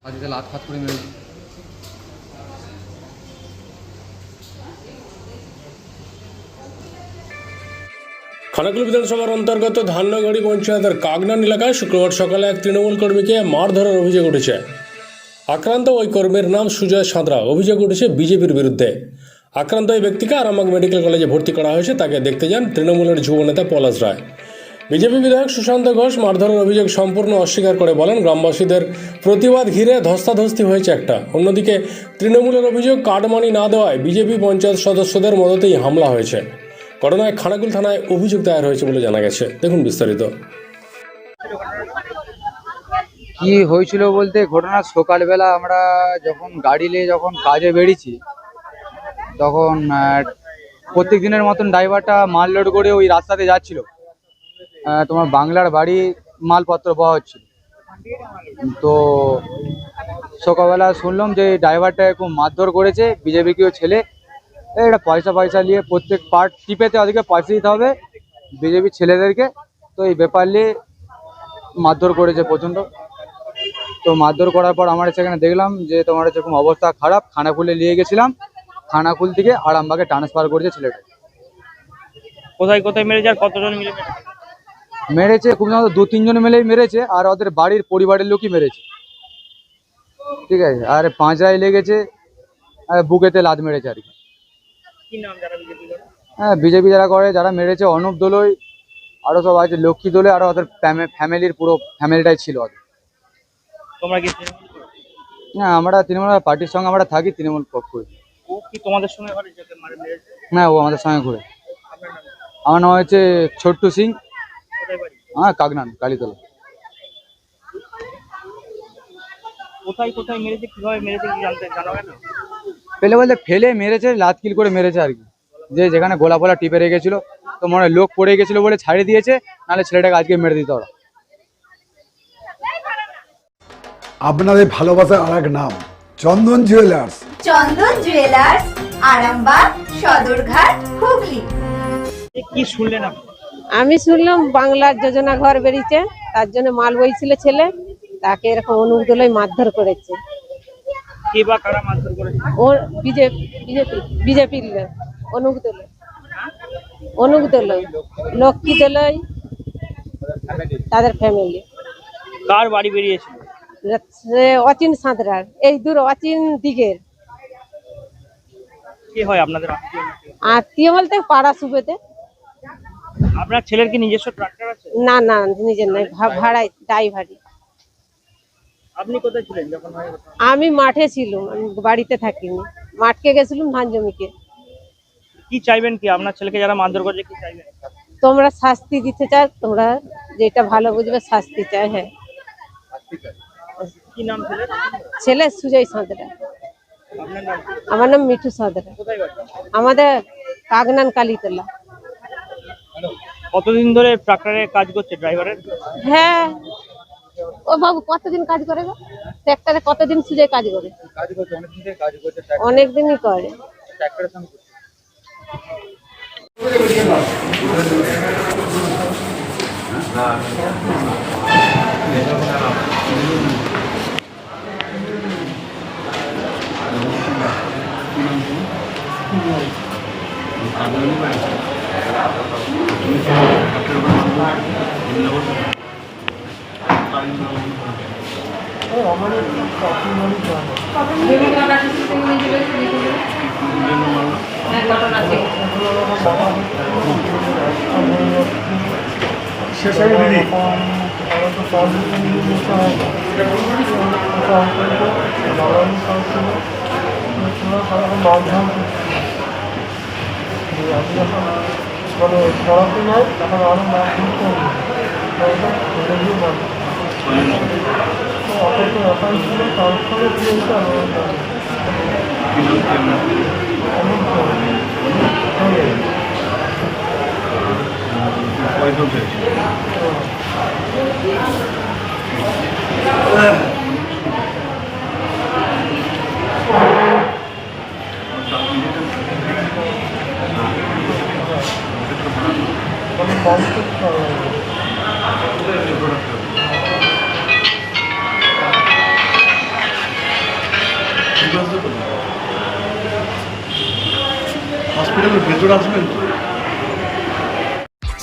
বাড়িতে লাত ফাত করে মেরেছে। খানাকুল বিধানসভার অন্তর্গত ধান্যগড়ি পঞ্চায়েতের কাগনান এলাকায় শুক্রবার সকালে এক তৃণমূল কর্মীকে মারধরের অভিযোগ উঠেছে। আক্রান্ত ওই কর্মীর নাম সুজয় সাঁতরা। অভিযোগ উঠেছে বিজেপির বিরুদ্ধে। আক্রান্ত ওই ব্যক্তিকে আরামবাগ মেডিকেল কলেজে ভর্তি করা হয়েছে। তাকে দেখতে যান তৃণমূলের যুব নেতা পলাশ রায়। বিজেপি বিধায়ক সুশান্ত ঘোষ মারধরের অভিযোগ সম্পূর্ণ অস্বীকার করে বলেন, গ্রামবাসীদের প্রতিবাদ ঘিরে ধস্তাধস্তি হয়েছে একটা। অন্যদিকে তৃণমূলের অভিযোগ কার্ডমানি না দেওয়ায় বিজেপি পঞ্চায়েত সদস্যদের মদতেই হামলা হয়েছে। ঘটনায় খানাকুল থানায় অভিযোগ দায়ের হয়েছে বলে জানা গেছে। দেখুন বিস্তারিত। কি হয়েছিল বলতে, ঘটনা সকালবেলা আমরা যখন গাড়ি নিয়ে যখন কাজে বেরিয়েছি, তখন প্রত্যেক দিনের মতন ড্রাইভারটা মাল লোড করে ওই রাস্তাতে যাচ্ছিল। তোমার বাংলার বাড়ি মালপত্র পাওয়া হচ্ছিল। তো সকালবেলা শুনলাম যে ড্রাইভারটা খুব মারধর করেছে বিজেপি কেউ ছেলে। এটা পয়সা নিয়ে প্রত্যেক পার্ট টিপেতে ওদেরকে পয়সা দিতে হবে বিজেপি ছেলেদেরকে। তো এই ব্যাপার নিয়ে মারধর করেছে প্রচণ্ড। তো মারধর করার পর আমরা সেখানে দেখলাম যে তোমার যেরকম অবস্থা খারাপ, খানাকুলে নিয়ে গেছিলাম। খানাকুল থেকে আরামবাগে ট্রান্সফার করেছে ছেলেটা। কোথায় কোথায় মেরেছে আর কতজন মিলে মেরেছে খুব সম্ভবত 2-3 জন মিলেই মেরেছে, আর ওদের বাড়ির পরিবারের লোকই মেরেছে। ঠিক আছে, আর পাঁজরায় লেগেছে, আর বুকেতে লাত মেরেছে আর কি। কি নাম যারা বিজেপি করে? হ্যাঁ, বিজেপি যারা করে, যারা মেরেছে অনুপ দোলই, আরো সব আছে, লক্ষ্মী দোলে, আরো ওদের ফ্যামিলির পুরো ফ্যামিলিটাই ছিল ওদের। তোমরা কি তৃণমূল করো? না, আমরা তৃণমূল পার্টির সঙ্গে আমরা থাকি, তৃণমূল পক্ষ করি। ও কি তোমাদের সঙ্গে ঘরে যেতে মারে মেরেছে? না, ও আমাদের সঙ্গে ঘুরে। আপনার নাম? আমার নাম হচ্ছে ছোট্টু সিং। কোথায় বাড়ি? হ্যাঁ, কাগনান, কালীতলা। কোথায় কোথায় মেরেছে, কিভাবে মেরেছে কি জানা গেল? ফেলে বলতে ফেলে মেরেছে, লাত কিল করে মেরেছে আর কি। যে যেখানে গোলা ফোলা টিপে রেখেছিল, তো মনে হয় লোক পড়ে গেছিল বলে ছাড়িয়ে দিয়েছে, নাহলে ছেলেটাকে আজকে মেরে দিত ওরা। আপনাদের ভালোবাসার আর এক নাম চন্দন জুয়েলার্স। চন্দন জুয়েলার্স, আরামবাগ, সদরঘাট, হুগলি। কি শুনলেন আপনি? আমি শুনলাম বাংলার যোজনা ঘর বেরিয়েছে, তার জন্য মাল বইছিল ছেলে, তাকে এরকম অনুদলই মারধর করেছে। কে বা কারা মারধর করেছে? ও বিজেপির লোক, অনুক দলই, লক্ষ্মী দলই, তাদের ফ্যামিলি। কার বাড়ি বেরিয়েছিল? অচিন সাঁতরার, এই দূর অচিন দিকের কে হয় আপনাদের আত্মীয়? আত্মীয় বলতে পাড়া সুবেতে। আপনার ছেলের কি নিজস্ব ট্রাক্টর আছে? না না, নিজের নয়, ভাড়ায় ড্রাইভারি। আপনি কোথায় ছিলেন যখন হয়? আমি মাঠে ছিলাম, আমি বাড়িতে থাকিনি, মাঠকে গেছিলাম ধান জমিকে। কি চাইবেন, কি আপনার ছেলেকে যারা মারধর করেছে কি চাইবেন? তোমরা শাস্তি দিতে চাও, তোমরা যেটা ভালো বুঝবে শাস্তি চাই। হ্যাঁ, কি নাম ছেলের? ছেলে সুজয় সাঁতরা। আপনার নাম? আমার নাম মিঠু সাঁতরা। কোথায় বাড়ি? আমাদের কাগনান কালীতলা। কতদিন ধরে ট্রাক্টরে কাজ করছে ড্রাইভারের? হ্যাঁ, ও বাবু কতদিন কাজ করে গো? ট্রাক্টরে কতদিন সুজয় কাজ করে? অনেকদিনই করে। হসপিটালের ভেতরে আসবেন তো?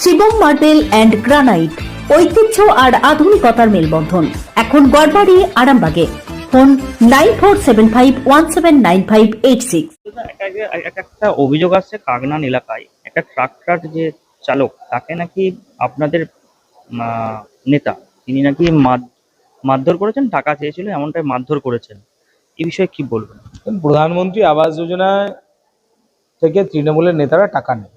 শিবম মার্বেল অ্যান্ড গ্রানাইট, ঐতিহ্য আর আধুনিকতার মেলবন্ধন, এখন গড়বাড়ি আরামবাগে। ফোন 9475179586। একটা অভিযোগ আসছে কাগনান এলাকায় একটা ট্রাক্টর যে চালক তাকে নাকি আপনাদের নেতা তিনি নাকি মারধর করেছেন, টাকা চেয়েছিল এমনটাই মারধর করেছেন। এই বিষয়ে কি বলবেন? প্রধানমন্ত্রী আবাস যোজনা থেকে তৃণমূলের নেতারা টাকা নেয়।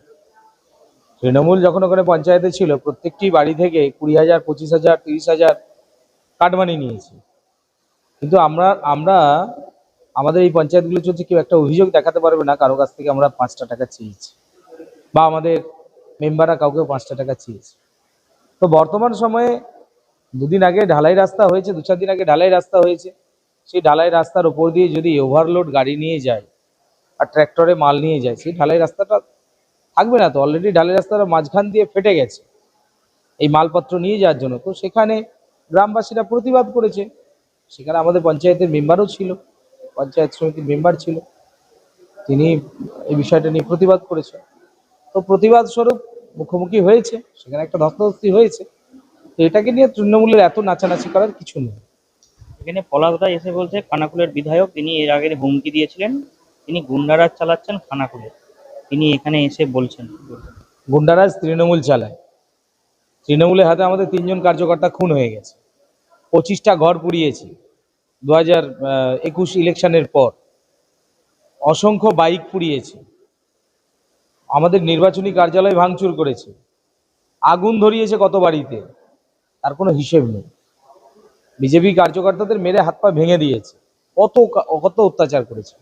তৃণমূল যখন ওখানে পঞ্চায়েতে ছিল প্রত্যেকটি বাড়ি থেকে 20,000, 25,000, 30,000 কাটমানি নিয়েছে। কিন্তু আমরা আমাদের এই পঞ্চায়েতগুলো চলছে, কেউ একটা অভিযোগ দেখাতে পারবে না কারো কাছ থেকে আমরা 5টা টাকা চেয়েছি, বা আমাদের মেম্বাররা কাউকে 5টা টাকা চেয়েছে। তো বর্তমান সময়ে দুদিন আগে ঢালাই রাস্তা হয়েছে, 2-4 দিন আগে ঢালাই রাস্তা হয়েছে। সেই ঢালাই রাস্তার উপর দিয়ে যদি ওভারলোড গাড়ি নিয়ে যায় আর ট্র্যাক্টরে মাল নিয়ে যায়, সেই ঢালাই রাস্তাটা থাকবে না তো। অলরেডি ঢালাই রাস্তার মাঝখান দিয়ে ফেটে গেছে এই মালপত্র নিয়ে যাওয়ার জন্য। তো সেখানে গ্রামবাসীরা প্রতিবাদ করেছে, সেখানে আমাদের পঞ্চায়েতের মেম্বারও ছিল, পঞ্চায়েত সমিতির মেম্বার ছিল, তিনি এই বিষয়টা নিয়ে প্রতিবাদ করেছে। তো প্রতিবাদ স্বরূপ মুখোমুখি হয়েছে, সেখানে একটা ধস্তাধস্তি হয়েছে। তো এটাকে নিয়ে তৃণমূলের এত নাচানাচি করার কিছু নেই। এখানে পলাশদা এসে বলছে খানাকুলের বিধায়ক তিনি এর আগে হুমকি দিয়েছিলেন, তিনি গুন্ডারাজ চালাচ্ছেন খানাকুলে, তিনি এখানে এসে বলছেন। গুন্ডারাজ তৃণমূল চালায়। তৃণমূলের হাতে আমাদের 3জন কার্যকর্তা খুন হয়ে গেছে, 25টা ঘর পুড়িয়েছে 2021 ইলেকশনের পর, অসংখ্য বাইক পুড়িয়েছে, আমাদের নির্বাচনী কার্যালয় ভাঙচুর করেছে, আগুন ধরিয়েছে কত বাড়িতে, তার কোনো হিসেব নেই। বিজেপি কার্যকর্তাদের মেরে হাত পা ভেঙে দিয়েছে, কত অত্যাচার করেছে।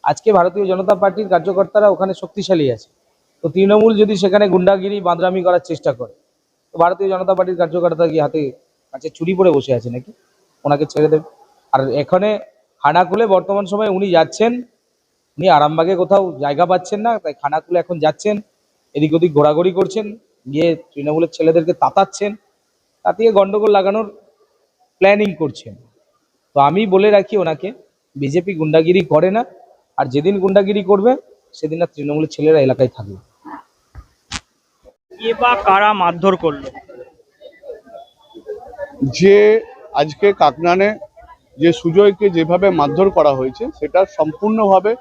আজকে ভারতীয় জনতা পার্টির কার্যকর্তারা ওখানে শক্তিশালী আছে, তো তৃণমূল যদি সেখানে গুন্ডাগিরি বাঁদরামি করার চেষ্টা করে, তো ভারতীয় জনতা পার্টির কার্যকর্তা কি হাতে কাছে চুরি পরে বসে আছে নাকি? ওনাকে ছেড়ে দেবে। আর এখানে খানাকুলে বর্তমান সময়ে উনি যাচ্ছেন, উনি আরামবাগে কোথাও জায়গা পাচ্ছেন না, তাই খানাকুলে এখন যাচ্ছেন, এদিক ওদিক ঘোরাঘুরি করছেন, গিয়ে তৃণমূলের ছেলেদেরকে তাতাচ্ছেন, তাতিয়ে গন্ডগোল লাগানোর প্ল্যানিং করছেন। তো আমি বলে রাখি ওনাকে, বিজেপি গুন্ডাগিরি করে না, আর যেদিন গুন্ডাগিরি করবে সেদিন আর তৃণমূলের ছেলেরা এলাকায় থাকবে। কে বা কারা মারধর করলো? যে আজকে কাকনানে যে সুজয়কে যেভাবে মারধর করা হয়েছে সেটা সম্পূর্ণভাবে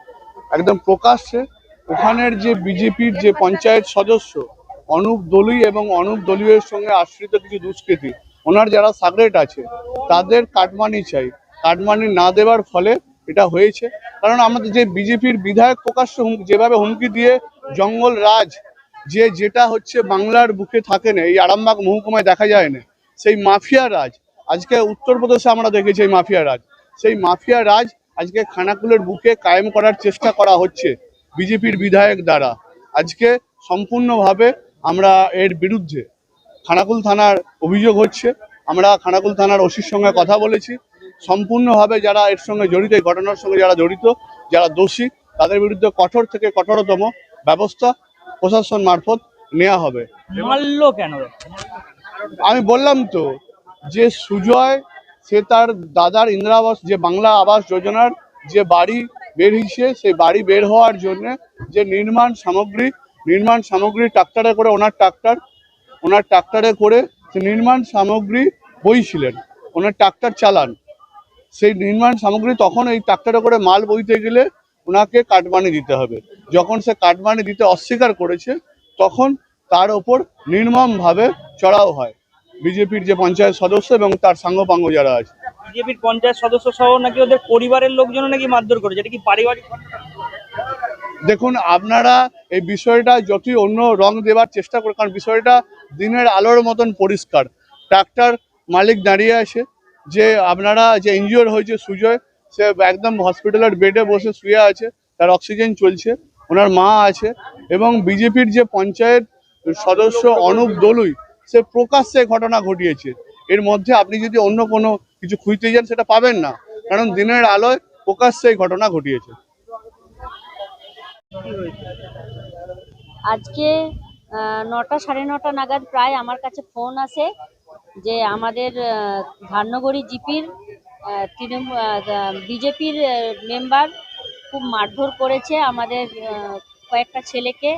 একদম প্রকাশ্যে ওখানের যে বিজেপির যে পঞ্চায়েত সদস্য অনুপ দলুই এবং অনুপ দলুইয়ের সঙ্গে আশ্রিত কিছু দুষ্কৃতী, ওনার যারা সাগরেট আছে তাদের কাটমানি চাই, কাটমানি না দেওয়ার ফলে এটা হয়েছে। কারণ আমাদের যে বিজেপির বিধায়ক প্রকাশ্য যেভাবে হুমকি দিয়ে জঙ্গল রাজ যেটা হচ্ছে বাংলার বুকে থাকে না, এই আরামবাগ মহকুমায় দেখা যায় না, সেই মাফিয়া রাজ আজকে উত্তরপ্রদেশে আমরা দেখেছি। এই মাফিয়া রাজ, সেই মাফিয়া রাজ আজকে খানাকুলের বুকে কায়েম করার চেষ্টা করা হচ্ছে বিজেপির বিধায়ক দ্বারা। আজকে সম্পূর্ণভাবে আমরা এর বিরুদ্ধে খানাকুল থানার অভিযোগ হচ্ছে, আমরা খানাকুল থানার ওসির সঙ্গে কথা বলেছি, সম্পূর্ণভাবে যারা এর সঙ্গে জড়িত, এই ঘটনার সঙ্গে যারা জড়িত, যারা দোষী, তাদের বিরুদ্ধে কঠোর থেকে কঠোরতম ব্যবস্থা প্রশাসন মারফত নেওয়া হবে। মারলো কেন? আমি বললাম তো যে সুজয় সে তার দাদার ইন্দিরা আবাস যে বাংলা আবাস যোজনার যে বাড়ি বের হয়েছে, সেই বাড়ি বের হওয়ার জন্য যে নির্মাণ সামগ্রী ট্রাক্টরে করে ওনার ট্রাক্টরে করে সে নির্মাণ সামগ্রী বইছিলেন, ওনার ট্রাক্টর চালান, সেই নির্মাণ সামগ্রী তখন এই ট্রাক্টরে করে মাল বইতে গেলে ওনাকে কাটমানি দিতে হবে। যখন সে কাটমানি দিতে অস্বীকার করেছে তখন তার ওপর নির্মমভাবে চড়াও হয় বিজেপির যে পঞ্চায়েত সদস্য এবং তার সাঙ্গপাঙ্গ যারা আছে। বিজেপির পঞ্চায়েত সদস্য সহ নাকি ওদের পরিবারের লোকজন নাকি মারধর করেছে, এটা কি পারিবারিক? দেখুন, আপনারা এই বিষয়টা যতই অন্য রং দেওয়ার চেষ্টা করে, কারণ বিষয়টা দিনের আলোর মতন পরিষ্কার। ট্রাক্টর মালিক দাঁড়িয়ে আছে, যে আপনারা যে ইনজিওর হয়েছে সুজয়, সে একদম হসপিটালের বেডে বসে শুয়ে আছে, তার অক্সিজেন চলছে, ওনার মা আছে, এবং বিজেপির যে পঞ্চায়েত সদস্য অনুপ দলুই সে প্রকাশ্যে ঘটনা ঘটিয়েছে। এর মধ্যে আপনি যদি অন্য কোনো কিছু খুঁজতে যান সেটা পাবেন না, কারণ দিনের আলোয় প্রকাশ্যে এই ঘটনা ঘটিয়েছে। আজকে 9টা সাড়ে 9টা নাগাদ প্রায় আমার কাছে ফোন আসে যে আমাদের ধান্যগড়ি জিপির বিজেপির মেম্বার খুব মারধর করেছে আমাদের কয়েকটা ছেলেকে,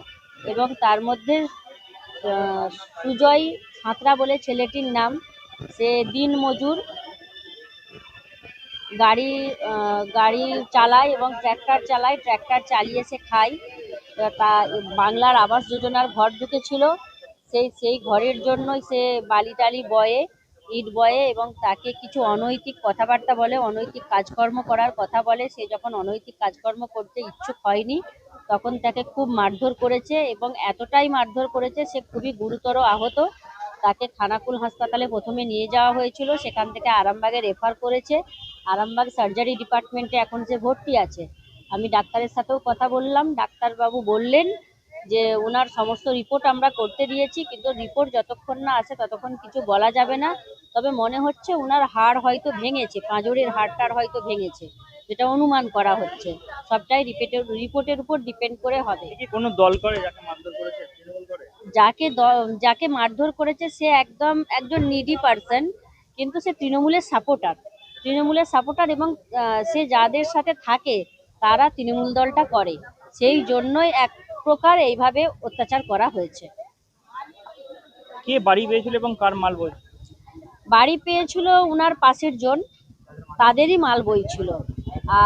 এবং তার মধ্যে সুজয় সাঁতরা বলে ছেলেটির নাম। সে দিনমজুর, গাড়ি চালায় এবং ট্র্যাক্টর চালায়, ট্র্যাক্টর চালিয়ে সে খায়। তা বাংলার আবাস যোজনার ঘর ঢুকেছিল, সেই ঘরের জন্যই সে বালি টালি বয়ে, ইট বয়ে, এবং তাকে কিছু অনৈতিক কথাবার্তা বলে, অনৈতিক কাজকর্ম করার কথা বলে। সে যখন অনৈতিক কাজকর্ম করতে ইচ্ছুক হয়নি তখন তাকে খুব মারধর করেছে, এবং এতটাই মারধর করেছে সে খুবই গুরুতর আহত। তাকে খানাকুল হাসপাতালে প্রথমে নিয়ে যাওয়া হয়েছিল, সেখান থেকে আরামবাগে রেফার করেছে। আরামবাগ সার্জারি ডিপার্টমেন্টে এখন সে ভর্তি আছে। আমি ডাক্তারের সাথেও কথা বললাম, ডাক্তারবাবু বললেন যে ওনার সমস্ত রিপোর্ট আমরা করতে দিয়েছি, কিন্তু রিপোর্ট যতক্ষণ না আসে ততক্ষণ কিছু বলা যাবে না। তবে মনে হচ্ছে ওনার হাড় হয়তো ভেঙেছে, পাঁজরের হাড়টার হয়তো ভেঙেছে, যেটা অনুমান করা হচ্ছে। সবটাই রিপোর্টের উপর ডিপেন্ড করে হবে। কোনো দল করে যাকে মারধর করেছে, তৃণমূল করে? যাকে মারধর করেছে সে একজন নিডি পার্সন, কিন্তু সে তৃণমূলের সাপোর্টার, এবং সে যাদের সাথে থাকে তারা তৃণমূল দলটা করে, সেই জন্যই এক প্রকার এইভাবে অত্যাচার করা হয়েছে। কে বাড়ি পেয়েছিল এবং কার মাল বইছিল? বাড়ি পেয়েছিল উনার পাশের জন, তাদেরই মাল বইছিল।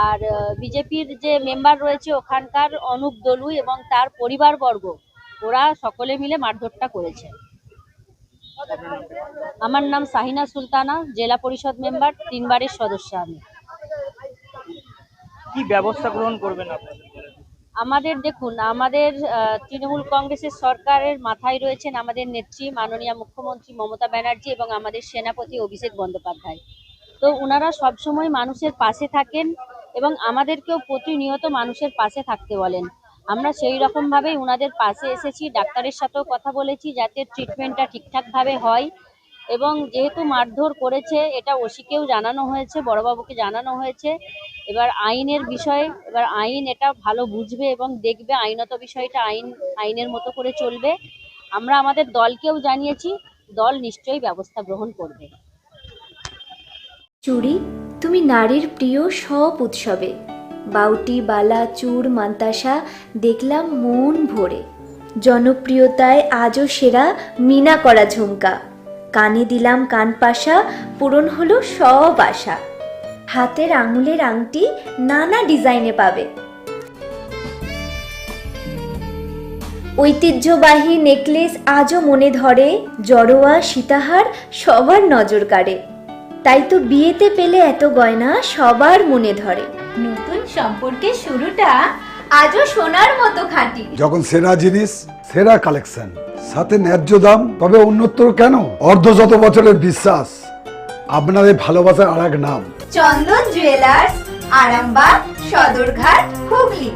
আর বিজেপির যে মেম্বার রয়েছে ওখানকার অনুপ দলুই এবং তার পরিবারবর্গ, ওরা সকলে মিলে মারধরটা করেছে। আমার নাম শাহিনা সুলতানা, জেলা পরিষদ মেম্বার, 3 বারের সদস্য আমি। কি ব্যবস্থা গ্রহণ করবেন আপনারা? আমাদের তৃণমূল কংগ্রেসের সরকারের মাথায় রয়েছেন আমাদের নেত্রী মাননীয় মুখ্যমন্ত্রী মমতা ব্যানার্জি এবং আমাদের সেনাপতি অভিষেক বন্দ্যোপাধ্যায়। তো ওনারা সবসময় মানুষের পাশে থাকেন এবং আমাদেরকেও প্রতিনিয়ত মানুষের পাশে থাকতে বলেন। আমরা সেই রকমভাবেই ওনাদের পাশে এসেছি, ডাক্তারের সাথেও কথা বলেছি যাতে ট্রিটমেন্টটা ঠিকঠাকভাবে হয়। এবং যেহেতু মারধর করেছে এটা ওসিকেও জানানো হয়েছে, বড়বাবুকে জানানো হয়েছে। এবার আইনের বিষয়, এবার আইন এটা ভালো বুঝবে এবং দেখবে, আইনত বিষয়টা আইনের মতো করে চলবে। আমরা আমাদের দলকেও জানিয়েছি, দল নিশ্চয়ই ব্যবস্থা গ্রহণ করবে। চুড়ি, তুমি নারীর প্রিয় সব উৎসবে বাউটি, বালা, চূড়, মান্তাসা দেখলাম মন ভরে। জনপ্রিয়তায় আজও সেরা মিনা করা ঝুমকা, কানে দিলাম কানপাশা, পূরণ হলো সব আশা। হাতের আঙুলের আংটি নানা ডিজাইনে পাবে, ঐতিহ্যবাহী নেকলেস আজও মনে ধরে, জড়োয়া সীতাহার সবার নজর কাড়ে। তাই তো বিয়েতে পেলে এত গয়না সবার মনে ধরে। নতুন সম্পর্কের শুরুটা আজও সোনার মতো খাঁটি। যখন সেরা জিনিস, সেরা কালেকশন, সাথে ন্যায্য দাম, তবে অন্যত্র কেন? অর্ধশত বছরের বিশ্বাস, আপনাদের ভালোবাসার আর এক নাম চন্দন জুয়েলার্স, আরামবাগ, সদরঘাট, হুগলি।